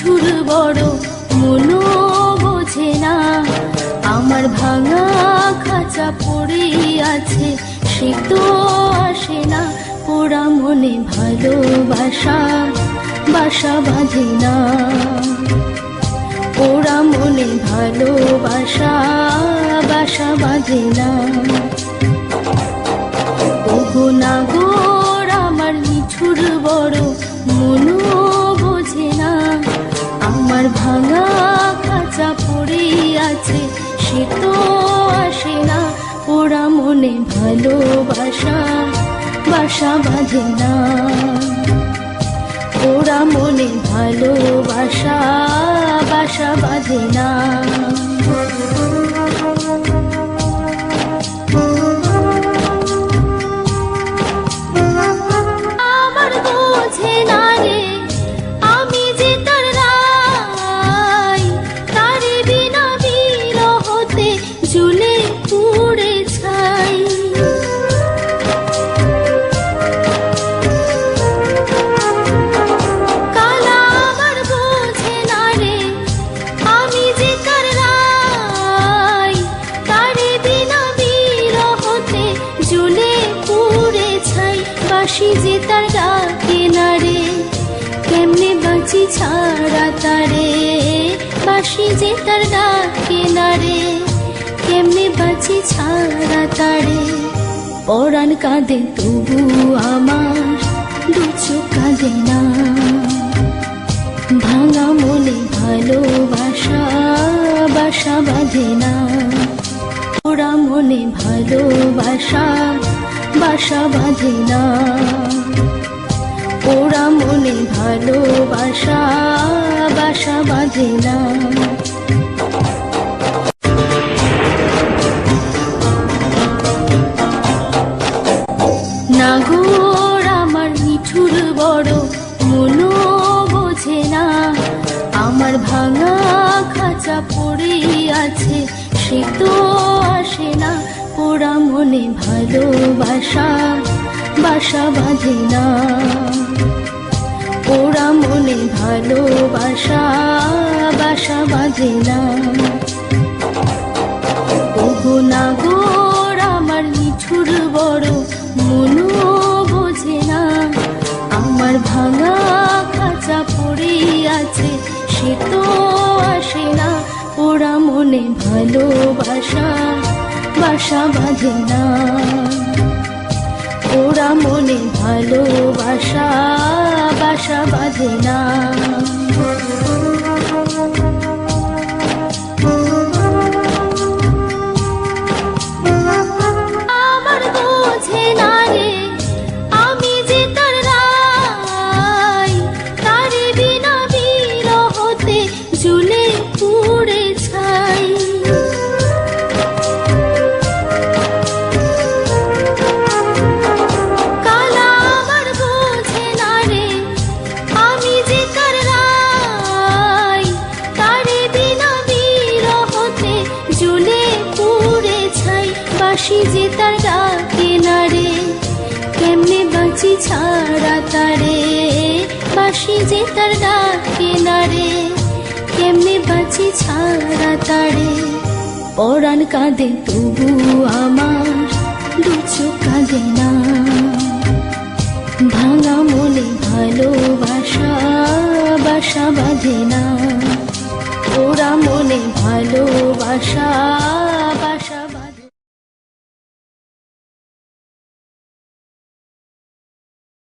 নিঠুর বড় মনো বোঝে না, আমার ভাঙা খাঁচা পড়ে আছে সে তো আসে না, পোড়া মনে ভালোবাসা বাসা বাঁধে না, পোড়া মনে ভালোবাসা বাসা বাঁধে না। ওগো নাগর আমার নিঠুর বড় মনো বোঝে না, আমার ভাঙা খাঁচা পড়ে আছে সে তো আসে না, পোড়া মনে ভালোবাসা বাসা বাঁধে না, পোড়া মনে ভালোবাসা বাসা বাঁধে না। আমার বোঝে না রে আমি যে তার রাই, তারে বিনা বিরহতে ঝুলে পুড়ে ছাই। কালা আমার বোঝে না রে আমি যে তার রাই, তারে বিনা বিরহতে ঝুলে পুড়ে ছাই। বাঁশি যে তার ডাকে না রে কেমনে বাঁচি ছাড়া তারে, বাঁশি যে তার ডাকে না রে কেমনে বাঁচি ছাড়া তারে। পরাণ কাঁদে তবু আমার দু চোখ কাঁদে না, ভাঙা মনে ভালোবাসা বাসা বাঁধে না, পোড়া মনে ভালোবাসা বাসা বাঁধে না, পোড়া মনে ভালোবাসা বাসা বাঁধে না। নাগর আমার নিঠুর বড় মনো বোঝে না, আমার ভাঙা খাঁচা পড়ে আছে সে তো আসে না, পোড়া মনে ভালোবাসা বাসা বাঁধে না, পোড়া মনে ভালোবাসা বাসা বাঁধে না। ওগো নাগর আমার নিঠুর বড় মনো বোঝে না, আমার ভাঙা খাঁচা পড়ে আছে সে তো আসে না, পোড়া মনে ভালোবাসা বাসা বাঁধে না, পোড়া মনে ভালোবাসা বাসা বাঁধে না। আমার বোঝে না রে আমি যে তার রাই, তারে বিনা বিরহতে ঝুলে পুড়ে ছাই। কালা আমার বোঝে না রে আমি যে তার রাই, তারে বিনা বিরহতে ঝুলে পুড়ে ছাই। বাঁশি যে তার ডাকে না রে কেমনে বাঁচি ছাড়া তারে, বাঁশি যে তার ডাকে না রে কেমনে বাঁচি ছাড়া তারে। পরাণ কাঁদে তবু আমার দু চোখ কাঁদে না, ভাঙা মনে ভালোবাসা বাসা বাঁধে না, পোড়া মনে ভালোবাসা